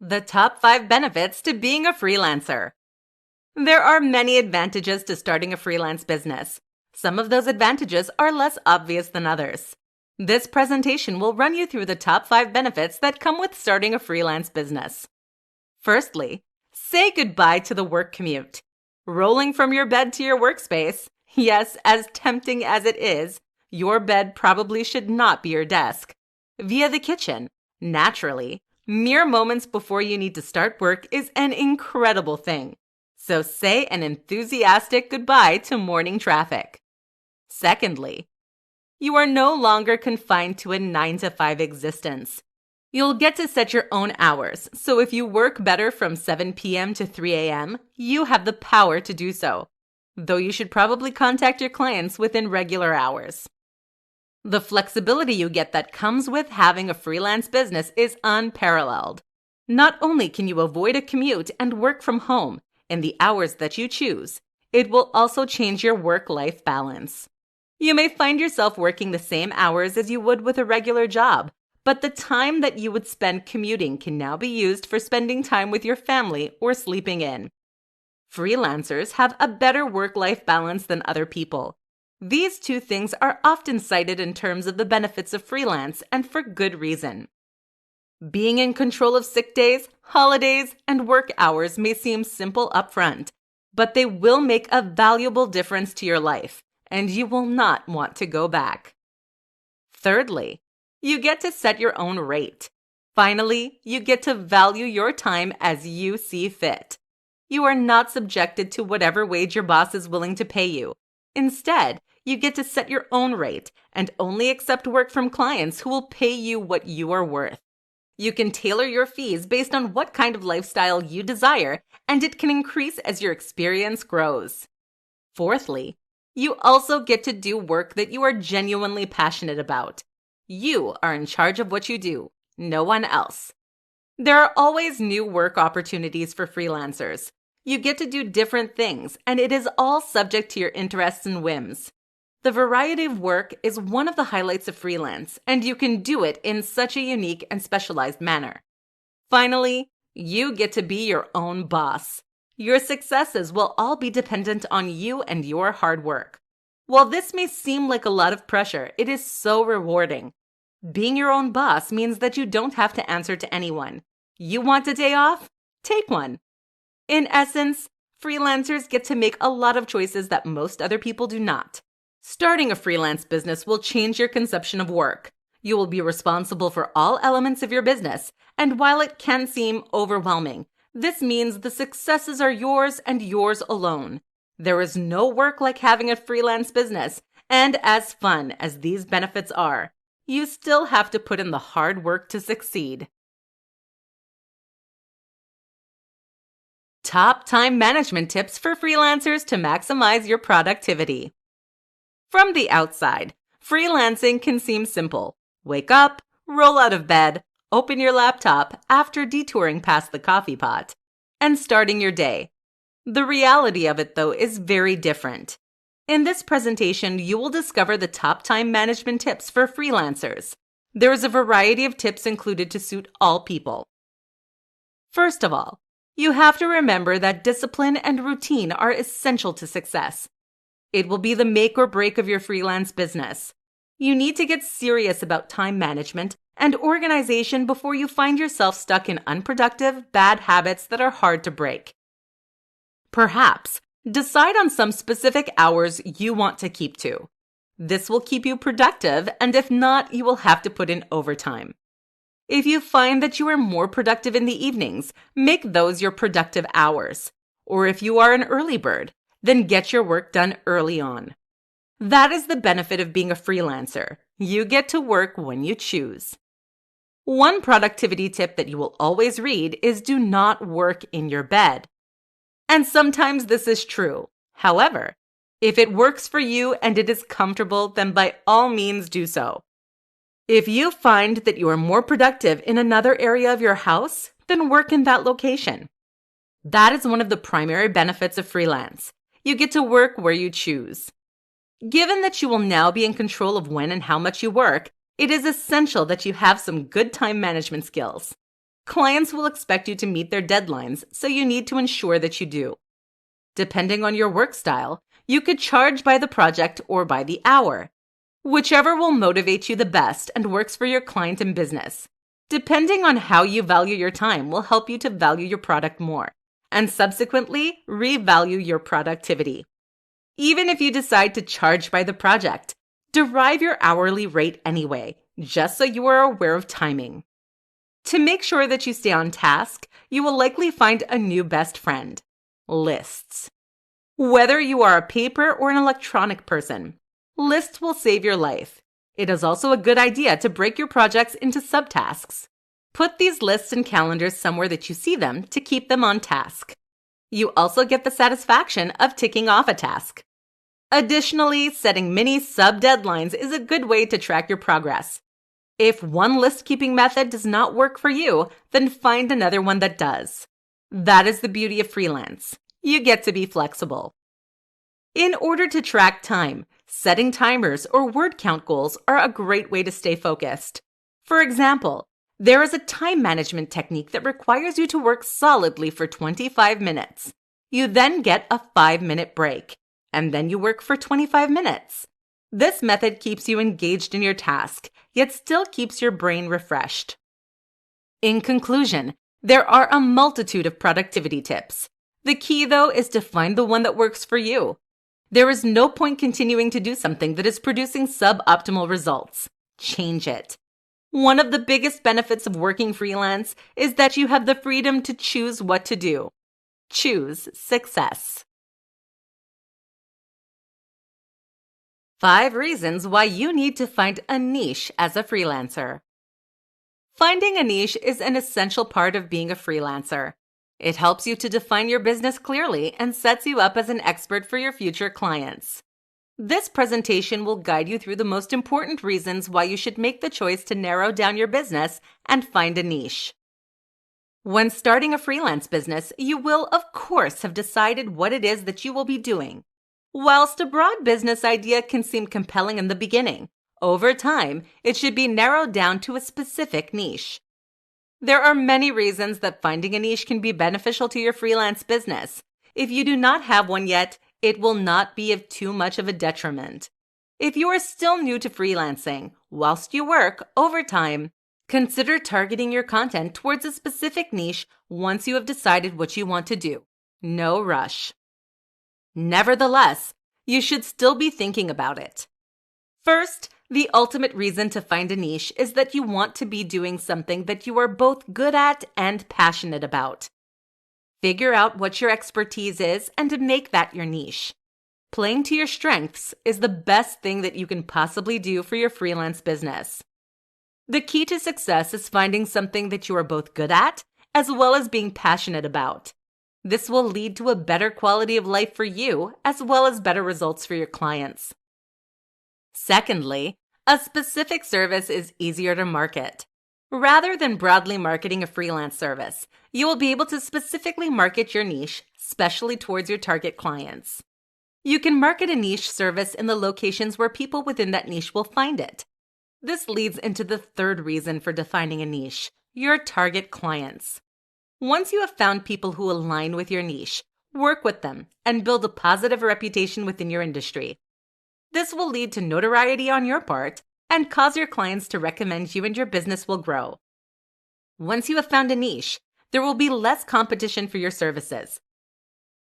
The top 5 benefits to being a freelancer. There are many advantages to starting a freelance business. Some of those advantages are less obvious than others. This presentation will run you through the top 5 benefits that come with starting a freelance business. Firstly, say goodbye to the work commute. Rolling from your bed to your workspace, yes, as tempting as it is, your bed probably should not be your desk. Via the kitchen, naturally, mere moments before you need to start work is an incredible thing. So say an enthusiastic goodbye to morning traffic. Secondly, you are no longer confined to a 9-to-5 existence. You'll get to set your own hours, so if you work better from 7 p.m. to 3 a.m., you have the power to do so, though you should probably contact your clients within regular hours. The flexibility you get that comes with having a freelance business is unparalleled. Not only can you avoid a commute and work from home in the hours that you choose, it will also change your work-life balance. You may find yourself working the same hours as you would with a regular job, but the time that you would spend commuting can now be used for spending time with your family or sleeping in. Freelancers have a better work-life balance than other people. These two things are often cited in terms of the benefits of freelance, and for good reason. Being in control of sick days, holidays, and work hours may seem simple upfront, but they will make a valuable difference to your life, and you will not want to go back. Thirdly, you get to set your own rate. Finally, you get to value your time as you see fit. You are not subjected to whatever wage your boss is willing to pay you. Instead, you get to set your own rate and only accept work from clients who will pay you what you are worth. You can tailor your fees based on what kind of lifestyle you desire, and it can increase as your experience grows. Fourthly, you also get to do work that you are genuinely passionate about. You are in charge of what you do, no one else. There are always new work opportunities for freelancers. You get to do different things, and it is all subject to your interests and whims. The variety of work is one of the highlights of freelance, and you can do it in such a unique and specialized manner. Finally, you get to be your own boss. Your successes will all be dependent on you and your hard work. While this may seem like a lot of pressure, it is so rewarding. Being your own boss means that you don't have to answer to anyone. You want a day off? Take one. In essence, freelancers get to make a lot of choices that most other people do not. Starting a freelance business will change your conception of work. You will be responsible for all elements of your business, and while it can seem overwhelming, this means the successes are yours and yours alone. There is no work like having a freelance business, and as fun as these benefits are, you still have to put in the hard work to succeed. Top time management tips for freelancers to maximize your productivity. From the outside, freelancing can seem simple. Wake up, roll out of bed, open your laptop after detouring past the coffee pot, and starting your day. The reality of it, though, is very different. In this presentation, you will discover the top time management tips for freelancers. There is a variety of tips included to suit all people. First of all, you have to remember that discipline and routine are essential to success. It will be the make or break of your freelance business. You need to get serious about time management and organization before you find yourself stuck in unproductive, bad habits that are hard to break. Perhaps decide on some specific hours you want to keep to. This will keep you productive, and if not, you will have to put in overtime. If you find that you are more productive in the evenings, make those your productive hours. Or if you are an early bird, then get your work done early on. That is the benefit of being a freelancer. You get to work when you choose. One productivity tip that you will always read is do not work in your bed. And sometimes this is true. However, if it works for you and it is comfortable, then by all means do so. If you find that you are more productive in another area of your house, then work in that location. That is one of the primary benefits of freelance. You get to work where you choose. Given that you will now be in control of when and how much you work, it is essential that you have some good time management skills. Clients will expect you to meet their deadlines, so you need to ensure that you do. Depending on your work style, you could charge by the project or by the hour. Whichever will motivate you the best and works for your client and business. Depending on how you value your time will help you to value your product more, and subsequently revalue your productivity. Even if you decide to charge by the project, derive your hourly rate anyway, just so you are aware of timing. To make sure that you stay on task, you will likely find a new best friend: lists. Whether you are a paper or an electronic person, lists will save your life. It is also a good idea to break your projects into subtasks. Put these lists and calendars somewhere that you see them to keep them on task. You also get the satisfaction of ticking off a task. Additionally, setting mini sub-deadlines is a good way to track your progress. If one list-keeping method does not work for you, then find another one that does. That is the beauty of freelance. You get to be flexible. In order to track time, setting timers or word count goals are a great way to stay focused. For example, there is a time management technique that requires you to work solidly for 25 minutes. You then get a 5-minute break, and then you work for 25 minutes. This method keeps you engaged in your task, yet still keeps your brain refreshed. In conclusion, there are a multitude of productivity tips. The key, though, is to find the one that works for you. There is no point continuing to do something that is producing suboptimal results. Change it. One of the biggest benefits of working freelance is that you have the freedom to choose what to do. Choose success. 5 reasons why you need to find a niche as a freelancer. Finding a niche is an essential part of being a freelancer. It helps you to define your business clearly and sets you up as an expert for your future clients. This presentation will guide you through the most important reasons why you should make the choice to narrow down your business and find a niche. When starting a freelance business, you will, of course, have decided what it is that you will be doing. Whilst a broad business idea can seem compelling in the beginning, over time, it should be narrowed down to a specific niche. There are many reasons that finding a niche can be beneficial to your freelance business. If you do not have one yet, it will not be of too much of a detriment. If you are still new to freelancing, whilst you work, over time, consider targeting your content towards a specific niche once you have decided what you want to do. No rush. Nevertheless, you should still be thinking about it. First, the ultimate reason to find a niche is that you want to be doing something that you are both good at and passionate about. Figure out what your expertise is and make that your niche. Playing to your strengths is the best thing that you can possibly do for your freelance business. The key to success is finding something that you are both good at as well as being passionate about. This will lead to a better quality of life for you as well as better results for your clients. Secondly, a specific service is easier to market. Rather than broadly marketing a freelance service, you will be able to specifically market your niche, especially towards your target clients. You can market a niche service in the locations where people within that niche will find it. This leads into the third reason for defining a niche: your target clients. Once you have found people who align with your niche, work with them and build a positive reputation within your industry. This will lead to notoriety on your part and cause your clients to recommend you, and your business will grow. Once you have found a niche, there will be less competition for your services.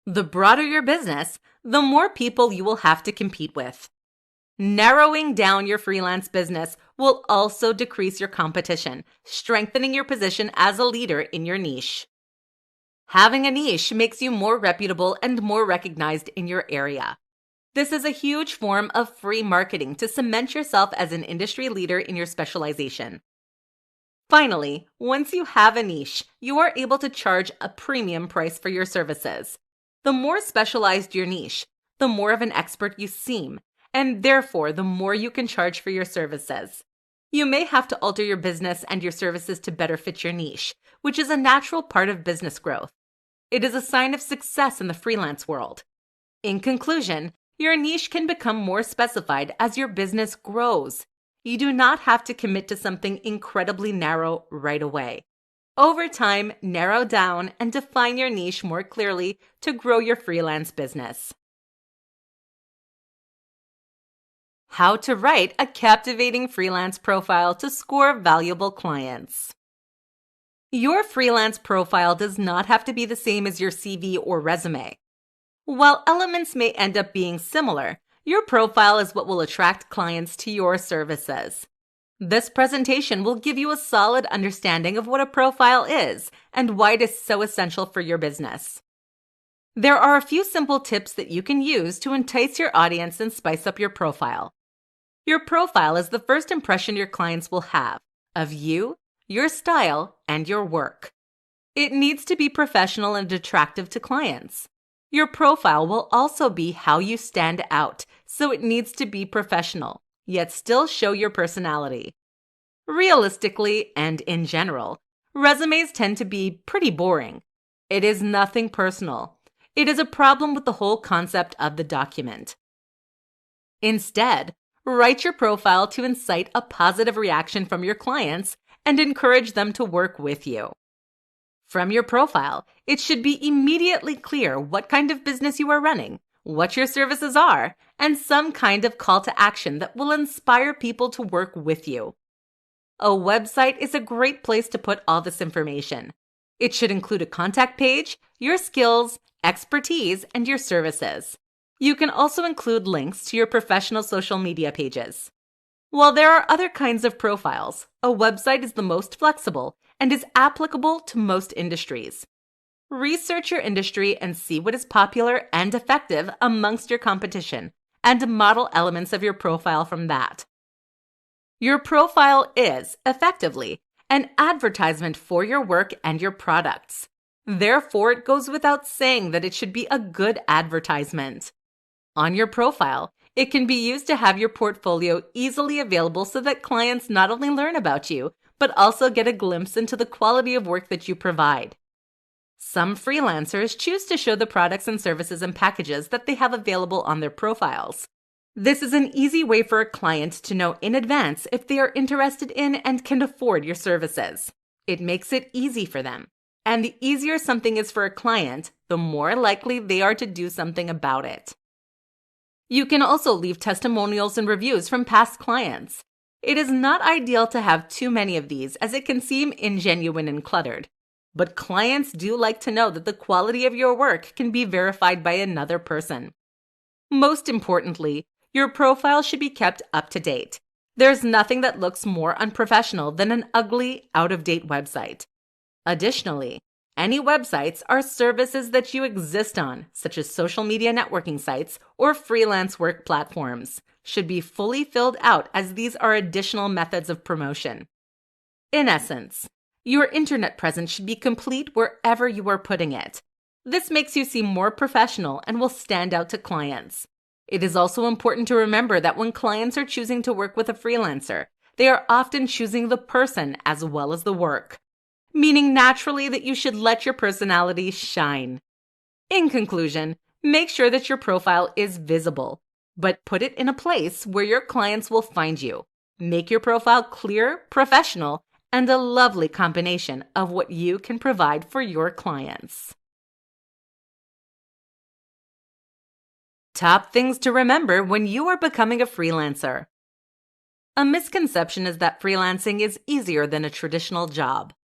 The broader your business, the more people you will have to compete with. Narrowing down your freelance business will also decrease your competition, strengthening your position as a leader in your niche. Having a niche makes you more reputable and more recognized in your area. This is a huge form of free marketing to cement yourself as an industry leader in your specialization. Finally, once you have a niche, you are able to charge a premium price for your services. The more specialized your niche, the more of an expert you seem, and therefore the more you can charge for your services. You may have to alter your business and your services to better fit your niche, which is a natural part of business growth. It is a sign of success in the freelance world. In conclusion, your niche can become more specified as your business grows. You do not have to commit to something incredibly narrow right away. Over time, narrow down and define your niche more clearly to grow your freelance business. How to write a captivating freelance profile to score valuable clients. Your freelance profile does not have to be the same as your CV or resume. While elements may end up being similar, your profile is what will attract clients to your services. This presentation will give you a solid understanding of what a profile is and why it is so essential for your business. There are a few simple tips that you can use to entice your audience and spice up your profile. Your profile is the first impression your clients will have of you, your style, and your work. It needs to be professional and attractive to clients. Your profile will also be how you stand out, so it needs to be professional, yet still show your personality. Realistically, and in general, resumes tend to be pretty boring. It is nothing personal. It is a problem with the whole concept of the document. Instead, write your profile to incite a positive reaction from your clients and encourage them to work with you. From your profile, it should be immediately clear what kind of business you are running, what your services are, and some kind of call to action that will inspire people to work with you. A website is a great place to put all this information. It should include a contact page, your skills, expertise, and your services. You can also include links to your professional social media pages. While there are other kinds of profiles, a website is the most flexible and is applicable to most industries. Research your industry and see what is popular and effective amongst your competition, and model elements of your profile from that. Your profile is, effectively, an advertisement for your work and your products. Therefore, it goes without saying that it should be a good advertisement. On your profile, it can be used to have your portfolio easily available so that clients not only learn about you, but also get a glimpse into the quality of work that you provide. Some freelancers choose to show the products and services and packages that they have available on their profiles. This is an easy way for a client to know in advance if they are interested in and can afford your services. It makes it easy for them. And the easier something is for a client, the more likely they are to do something about it. You can also leave testimonials and reviews from past clients. It is not ideal to have too many of these, as it can seem ingenuine and cluttered. But clients do like to know that the quality of your work can be verified by another person. Most importantly, your profile should be kept up to date. There's nothing that looks more unprofessional than an ugly, out-of-date website. Additionally, any websites or services that you exist on, such as social media networking sites or freelance work platforms, should be fully filled out, as these are additional methods of promotion. In essence, your internet presence should be complete wherever you are putting it. This makes you seem more professional and will stand out to clients. It is also important to remember that when clients are choosing to work with a freelancer, they are often choosing the person as well as the work, meaning naturally that you should let your personality shine. In conclusion, make sure that your profile is visible, but put it in a place where your clients will find you. Make your profile clear, professional, and a lovely combination of what you can provide for your clients. Top things to remember when you are becoming a freelancer. A misconception is that freelancing is easier than a traditional job.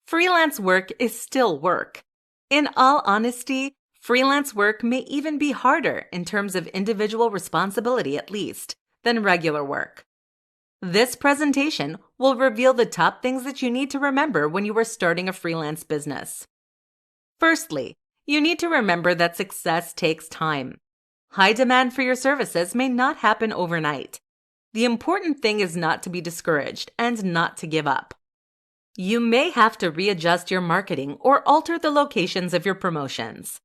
Freelance work is still work. In all honesty, freelance work may even be harder in terms of individual responsibility, at least, than regular work. This presentation will reveal the top things that you need to remember when you are starting a freelance business. Firstly, you need to remember that success takes time. High demand for your services may not happen overnight. The important thing is not to be discouraged and not to give up. You may have to readjust your marketing or alter the locations of your promotions.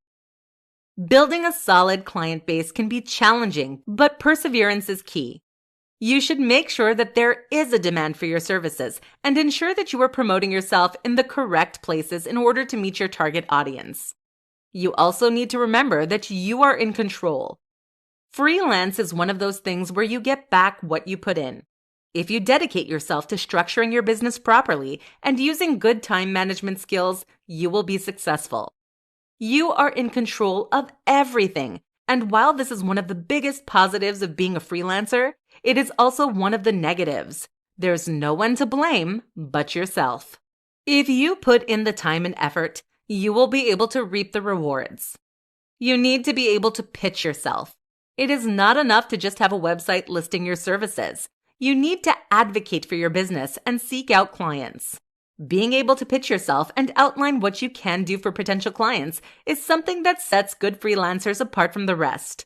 Building a solid client base can be challenging, but perseverance is key. You should make sure that there is a demand for your services and ensure that you are promoting yourself in the correct places in order to meet your target audience. You also need to remember that you are in control. Freelance is one of those things where you get back what you put in. If you dedicate yourself to structuring your business properly and using good time management skills, you will be successful. You are in control of everything. And while this is one of the biggest positives of being a freelancer, it is also one of the negatives. There's no one to blame but yourself. If you put in the time and effort, you will be able to reap the rewards. You need to be able to pitch yourself. It is not enough to just have a website listing your services. You need to advocate for your business and seek out clients. Being able to pitch yourself and outline what you can do for potential clients is something that sets good freelancers apart from the rest.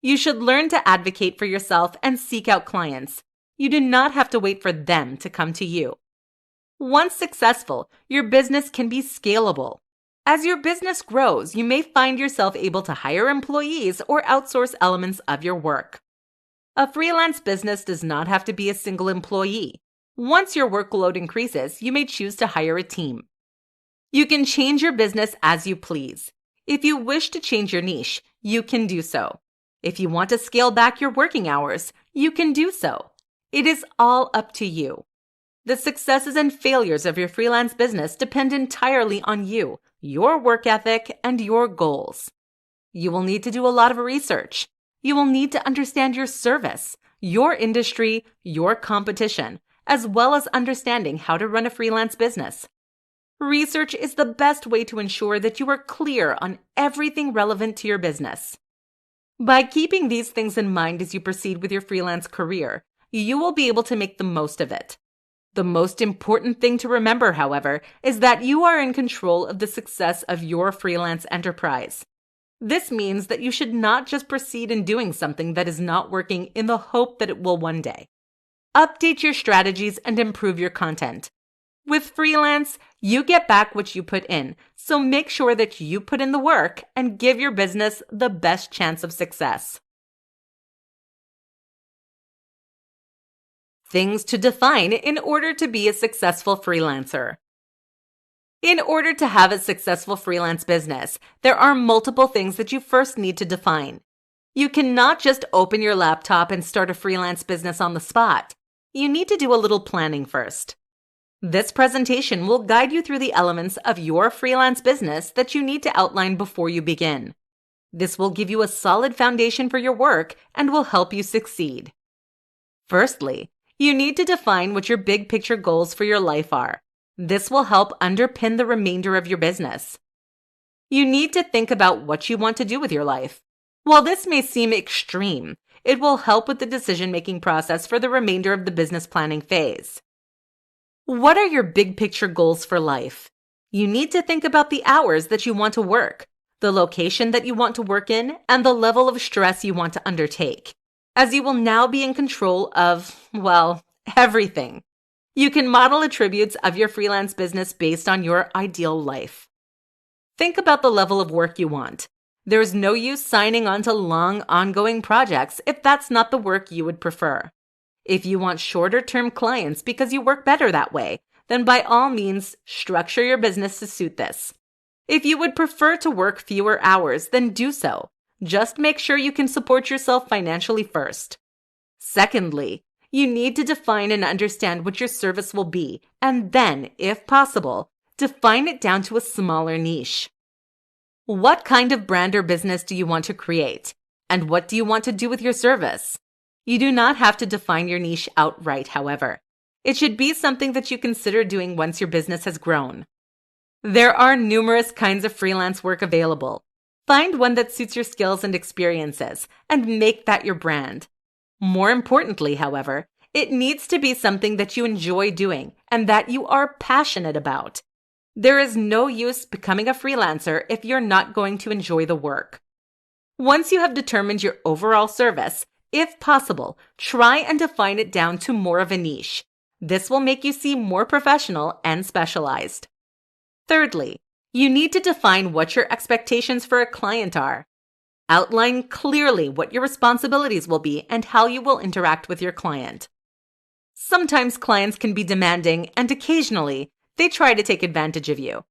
You should learn to advocate for yourself and seek out clients. You do not have to wait for them to come to you. Once successful, your business can be scalable. As your business grows, you may find yourself able to hire employees or outsource elements of your work. A freelance business does not have to be a single employee. Once your workload increases, you may choose to hire a team. You can change your business as you please. If you wish to change your niche, you can do so. If you want to scale back your working hours, you can do so. It is all up to you. The successes and failures of your freelance business depend entirely on you, your work ethic, and your goals. You will need to do a lot of research. You will need to understand your service, your industry, your competition, as well as understanding how to run a freelance business. Research is the best way to ensure that you are clear on everything relevant to your business. By keeping these things in mind as you proceed with your freelance career, you will be able to make the most of it. The most important thing to remember, however, is that you are in control of the success of your freelance enterprise. This means that you should not just proceed in doing something that is not working in the hope that it will one day. Update your strategies and improve your content. With freelance, you get back what you put in, so make sure that you put in the work and give your business the best chance of success. Things to define in order to be a successful freelancer. In order to have a successful freelance business, there are multiple things that you first need to define. You cannot just open your laptop and start a freelance business on the spot. You need to do a little planning first. This presentation will guide you through the elements of your freelance business that you need to outline before you begin. This will give you a solid foundation for your work and will help you succeed. Firstly, you need to define what your big picture goals for your life are. This will help underpin the remainder of your business. You need to think about what you want to do with your life. While this may seem extreme, it will help with the decision-making process for the remainder of the business planning phase. What are your big picture goals for life? You need to think about the hours that you want to work, the location that you want to work in, and the level of stress you want to undertake, as you will now be in control of, well, everything. You can model attributes of your freelance business based on your ideal life. Think about the level of work you want. There is no use signing on to long, ongoing projects if that's not the work you would prefer. If you want shorter-term clients because you work better that way, then by all means, structure your business to suit this. If you would prefer to work fewer hours, then do so. Just make sure you can support yourself financially first. Secondly, you need to define and understand what your service will be, and then, if possible, define it down to a smaller niche. What kind of brand or business do you want to create? And what do you want to do with your service? You do not have to define your niche outright, however. It should be something that you consider doing once your business has grown. There are numerous kinds of freelance work available. Find one that suits your skills and experiences, and make that your brand. More importantly, however, it needs to be something that you enjoy doing and that you are passionate about. There is no use becoming a freelancer if you're not going to enjoy the work. Once you have determined your overall service, if possible, try and define it down to more of a niche. This will make you seem more professional and specialized. Thirdly, you need to define what your expectations for a client are. Outline clearly what your responsibilities will be and how you will interact with your client. Sometimes clients can be demanding, and occasionally, they try to take advantage of you.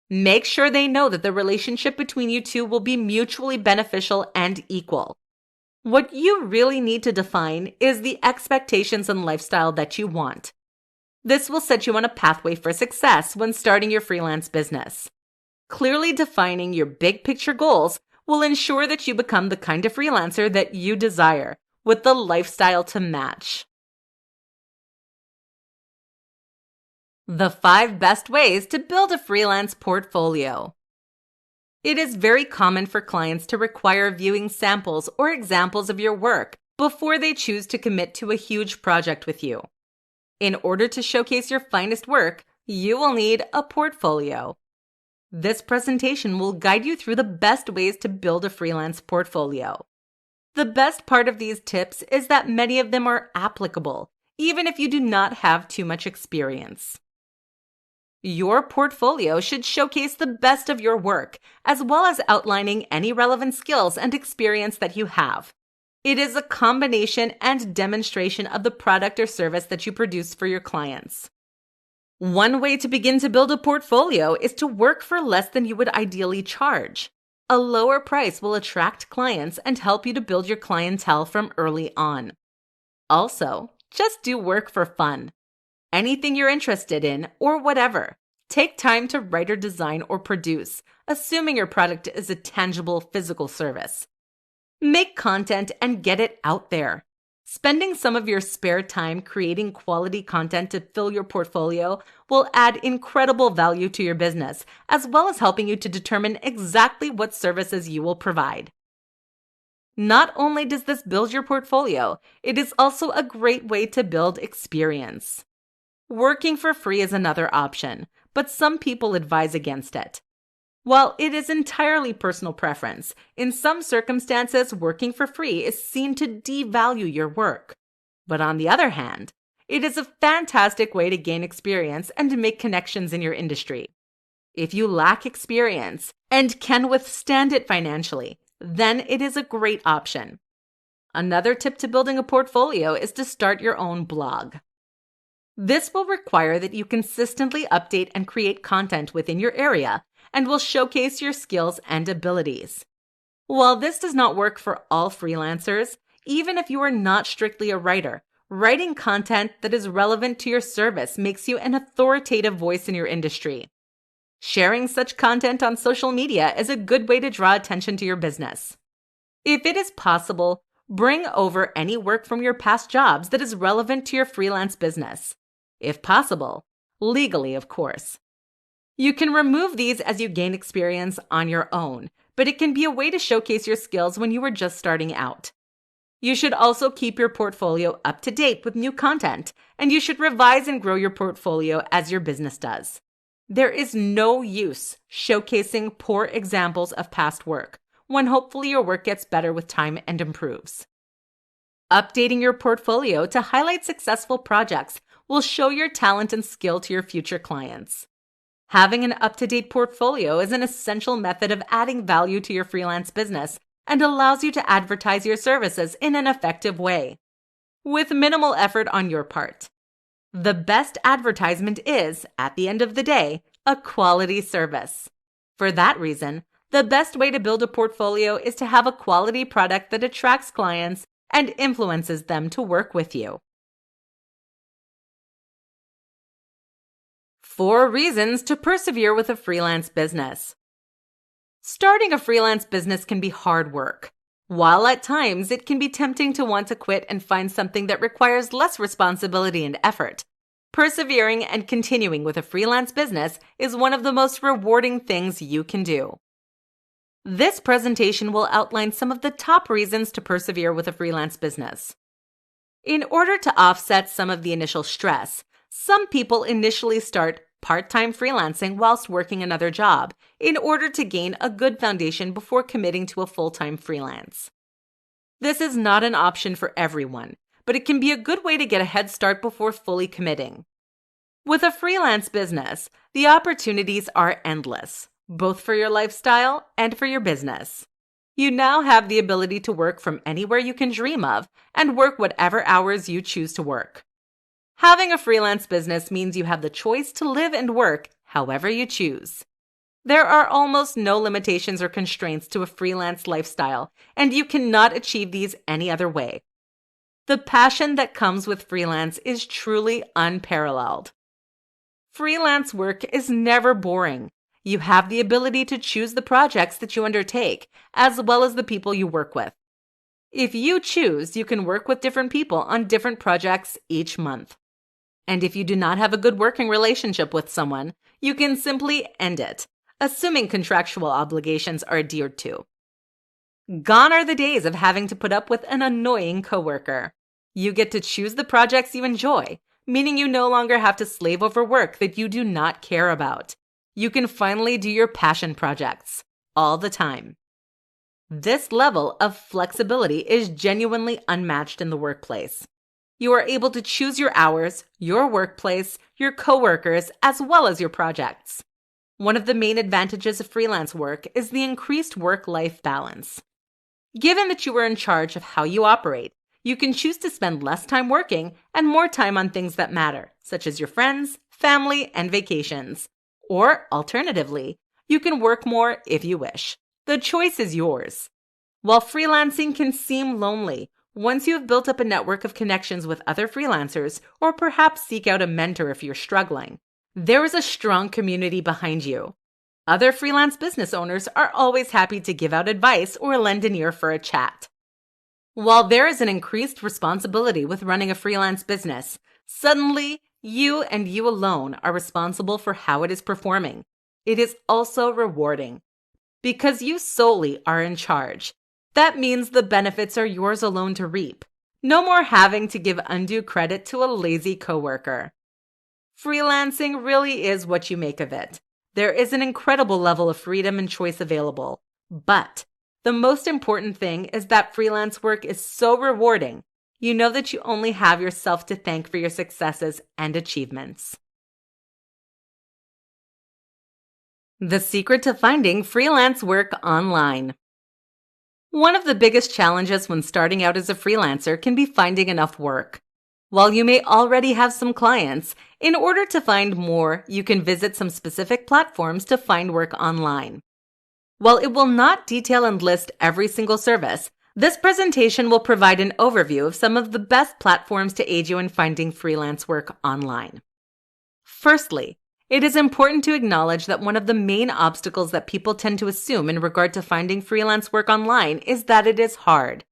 Make sure they know that the relationship between you two will be mutually beneficial and equal. What you really need to define is the expectations and lifestyle that you want. This will set you on a pathway for success when starting your freelance business. Clearly defining your big picture goals will ensure that you become the kind of freelancer that you desire, with the lifestyle to match. The 5 best ways to build a freelance portfolio. It is very common for clients to require viewing samples or examples of your work before they choose to commit to a huge project with you. In order to showcase your finest work, you will need a portfolio. This presentation will guide you through the best ways to build a freelance portfolio. The best part of these tips is that many of them are applicable, even if you do not have too much experience. Your portfolio should showcase the best of your work, as well as outlining any relevant skills and experience that you have. It is a combination and demonstration of the product or service that you produce for your clients. One way to begin to build a portfolio is to work for less than you would ideally charge. A lower price will attract clients and help you to build your clientele from early on. Also, just do work for fun. Anything you're interested in, or whatever. Take time to write or design or produce, assuming your product is a tangible physical service. Make content and get it out there. Spending some of your spare time creating quality content to fill your portfolio will add incredible value to your business, as well as helping you to determine exactly what services you will provide. Not only does this build your portfolio, it is also a great way to build experience. Working for free is another option, but some people advise against it. While it is entirely personal preference, in some circumstances, working for free is seen to devalue your work. But on the other hand, it is a fantastic way to gain experience and to make connections in your industry. If you lack experience and can withstand it financially, then it is a great option. Another tip to building a portfolio is to start your own blog. This will require that you consistently update and create content within your area and will showcase your skills and abilities. While this does not work for all freelancers, even if you are not strictly a writer, writing content that is relevant to your service makes you an authoritative voice in your industry. Sharing such content on social media is a good way to draw attention to your business. If it is possible, bring over any work from your past jobs that is relevant to your freelance business. If possible, legally, of course. You can remove these as you gain experience on your own, but it can be a way to showcase your skills when you are just starting out. You should also keep your portfolio up to date with new content, and you should revise and grow your portfolio as your business does. There is no use showcasing poor examples of past work when hopefully your work gets better with time and improves. Updating your portfolio to highlight successful projects will show your talent and skill to your future clients. Having an up-to-date portfolio is an essential method of adding value to your freelance business and allows you to advertise your services in an effective way, with minimal effort on your part. The best advertisement is, at the end of the day, a quality service. For that reason, the best way to build a portfolio is to have a quality product that attracts clients and influences them to work with you. 4 reasons to persevere with a freelance business. Starting a freelance business can be hard work. While at times it can be tempting to want to quit and find something that requires less responsibility and effort, persevering and continuing with a freelance business is one of the most rewarding things you can do. This presentation will outline some of the top reasons to persevere with a freelance business. In order to offset some of the initial stress, some people initially start part-time freelancing whilst working another job in order to gain a good foundation before committing to a full-time freelance. This is not an option for everyone, but it can be a good way to get a head start before fully committing. With a freelance business, the opportunities are endless, both for your lifestyle and for your business. You now have the ability to work from anywhere you can dream of and work whatever hours you choose to work. Having a freelance business means you have the choice to live and work however you choose. There are almost no limitations or constraints to a freelance lifestyle, and you cannot achieve these any other way. The passion that comes with freelance is truly unparalleled. Freelance work is never boring. You have the ability to choose the projects that you undertake, as well as the people you work with. If you choose, you can work with different people on different projects each month. And if you do not have a good working relationship with someone, you can simply end it, assuming contractual obligations are adhered to. Gone are the days of having to put up with an annoying coworker. You get to choose the projects you enjoy, meaning you no longer have to slave over work that you do not care about. You can finally do your passion projects all the time. This level of flexibility is genuinely unmatched in the workplace. You are able to choose your hours, your workplace, your coworkers, as well as your projects. One of the main advantages of freelance work is the increased work-life balance. Given that you are in charge of how you operate, you can choose to spend less time working and more time on things that matter, such as your friends, family, and vacations. Or, alternatively, you can work more if you wish. The choice is yours. While freelancing can seem lonely, once you have built up a network of connections with other freelancers, or perhaps seek out a mentor if you're struggling, there is a strong community behind you. Other freelance business owners are always happy to give out advice or lend an ear for a chat. While there is an increased responsibility with running a freelance business, suddenly you and you alone are responsible for how it is performing. It is also rewarding. Because you solely are in charge, that means the benefits are yours alone to reap. No more having to give undue credit to a lazy coworker. Freelancing really is what you make of it. There is an incredible level of freedom and choice available. But the most important thing is that freelance work is so rewarding. You know that you only have yourself to thank for your successes and achievements. The secret to finding freelance work online. One of the biggest challenges when starting out as a freelancer can be finding enough work. While you may already have some clients, in order to find more, you can visit some specific platforms to find work online. While it will not detail and list every single service, this presentation will provide an overview of some of the best platforms to aid you in finding freelance work online. Firstly, it is important to acknowledge that one of the main obstacles that people tend to assume in regard to finding freelance work online is that it is hard.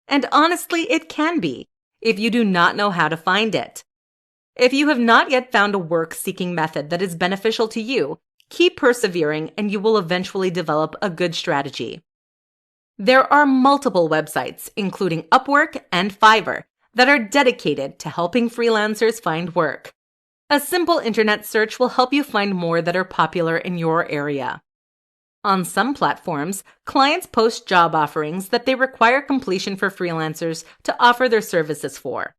And honestly, it can be, if you do not know how to find it. If you have not yet found a work-seeking method that is beneficial to you, keep persevering and you will eventually develop a good strategy. There are multiple websites, including Upwork and Fiverr, that are dedicated to helping freelancers find work. A simple internet search will help you find more that are popular in your area. On some platforms, clients post job offerings that they require completion for freelancers to offer their services for.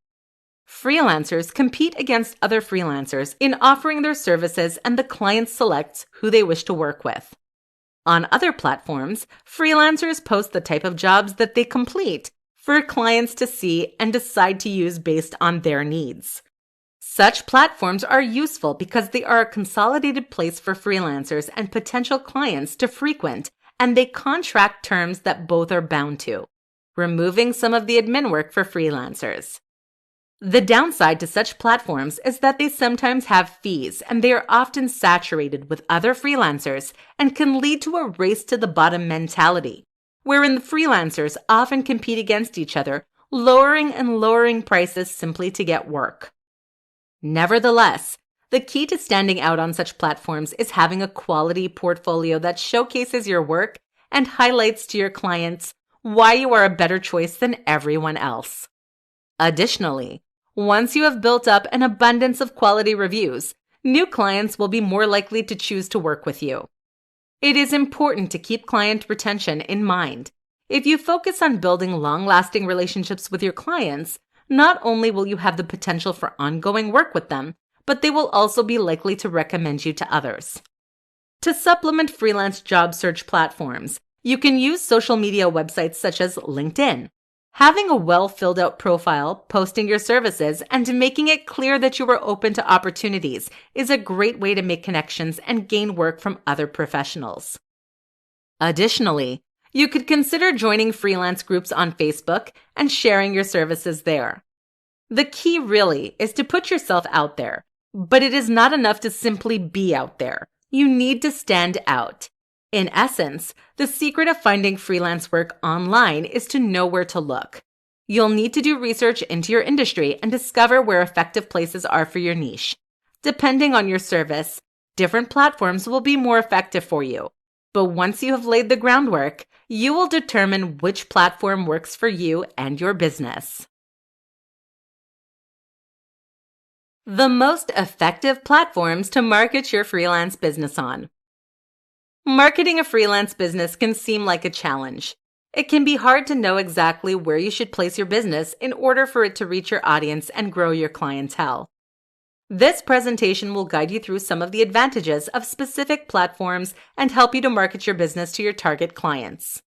Freelancers compete against other freelancers in offering their services, and the client selects who they wish to work with. On other platforms, freelancers post the type of jobs that they complete for clients to see and decide to use based on their needs. Such platforms are useful because they are a consolidated place for freelancers and potential clients to frequent, and they contract terms that both are bound to, removing some of the admin work for freelancers. The downside to such platforms is that they sometimes have fees, and they are often saturated with other freelancers and can lead to a race to the bottom mentality, wherein the freelancers often compete against each other, lowering and lowering prices simply to get work. Nevertheless, the key to standing out on such platforms is having a quality portfolio that showcases your work and highlights to your clients why you are a better choice than everyone else. Additionally, once you have built up an abundance of quality reviews, new clients will be more likely to choose to work with you. It is important to keep client retention in mind. If you focus on building long-lasting relationships with your clients, not only will you have the potential for ongoing work with them, but they will also be likely to recommend you to others. To supplement freelance job search platforms, you can use social media websites such as LinkedIn. Having a well-filled-out profile, posting your services, and making it clear that you are open to opportunities is a great way to make connections and gain work from other professionals. Additionally, you could consider joining freelance groups on Facebook and sharing your services there. The key really is to put yourself out there, but it is not enough to simply be out there. You need to stand out. In essence, the secret of finding freelance work online is to know where to look. You'll need to do research into your industry and discover where effective places are for your niche. Depending on your service, different platforms will be more effective for you. But once you have laid the groundwork, you will determine which platform works for you and your business. The most effective platforms to market your freelance business on. Marketing a freelance business can seem like a challenge. It can be hard to know exactly where you should place your business in order for it to reach your audience and grow your clientele. This presentation will guide you through some of the advantages of specific platforms and help you to market your business to your target clients.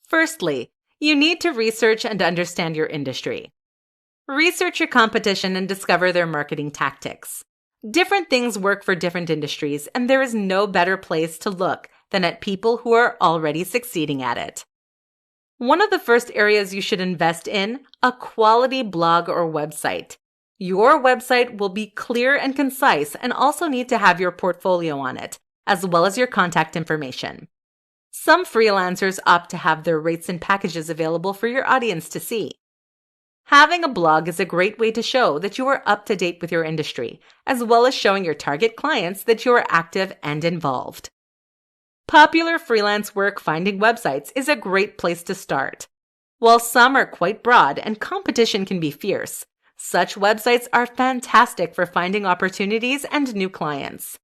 Firstly, you need to research and understand your industry. Research your competition and discover their marketing tactics. Different things work for different industries, and there is no better place to look than at people who are already succeeding at it. One of the first areas you should invest in, a quality blog or website. Your website will be clear and concise and also need to have your portfolio on it, as well as your contact information. Some freelancers opt to have their rates and packages available for your audience to see. Having a blog is a great way to show that you are up to date with your industry, as well as showing your target clients that you are active and involved. Popular freelance work finding websites is a great place to start. While some are quite broad and competition can be fierce, such websites are fantastic for finding opportunities and new clients.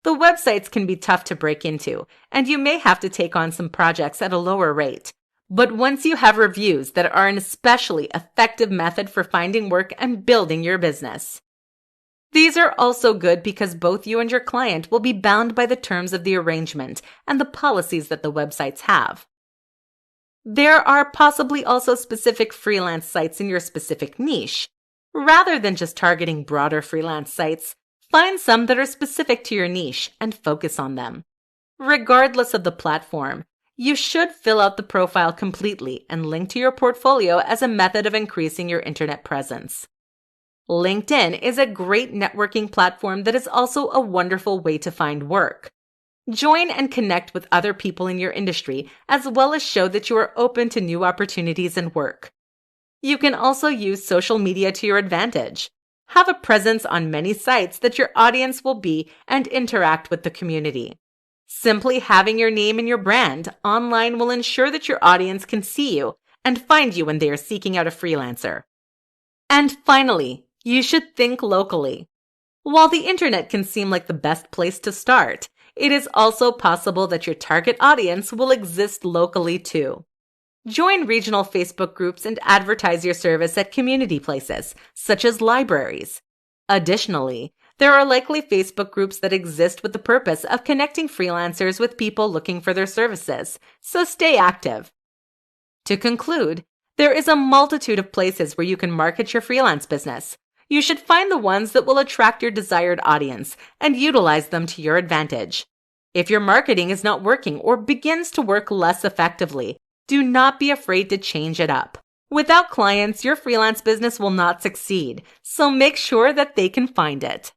The websites can be tough to break into, and you may have to take on some projects at a lower rate. But once you have reviews that are an especially effective method for finding work and building your business. These are also good because both you and your client will be bound by the terms of the arrangement and the policies that the websites have. There are possibly also specific freelance sites in your specific niche. Rather than just targeting broader freelance sites, find some that are specific to your niche and focus on them. Regardless of the platform, you should fill out the profile completely and link to your portfolio as a method of increasing your internet presence. LinkedIn is a great networking platform that is also a wonderful way to find work. Join and connect with other people in your industry, as well as show that you are open to new opportunities and work. You can also use social media to your advantage. Have a presence on many sites that your audience will be and interact with the community. Simply having your name and your brand online will ensure that your audience can see you and find you when they are seeking out a freelancer. And finally, you should think locally. While the internet can seem like the best place to start, it is also possible that your target audience will exist locally too. Join regional Facebook groups and advertise your service at community places, such as libraries. Additionally, there are likely Facebook groups that exist with the purpose of connecting freelancers with people looking for their services, so stay active. To conclude, there is a multitude of places where you can market your freelance business. You should find the ones that will attract your desired audience and utilize them to your advantage. If your marketing is not working or begins to work less effectively, do not be afraid to change it up. Without clients, your freelance business will not succeed, so make sure that they can find it.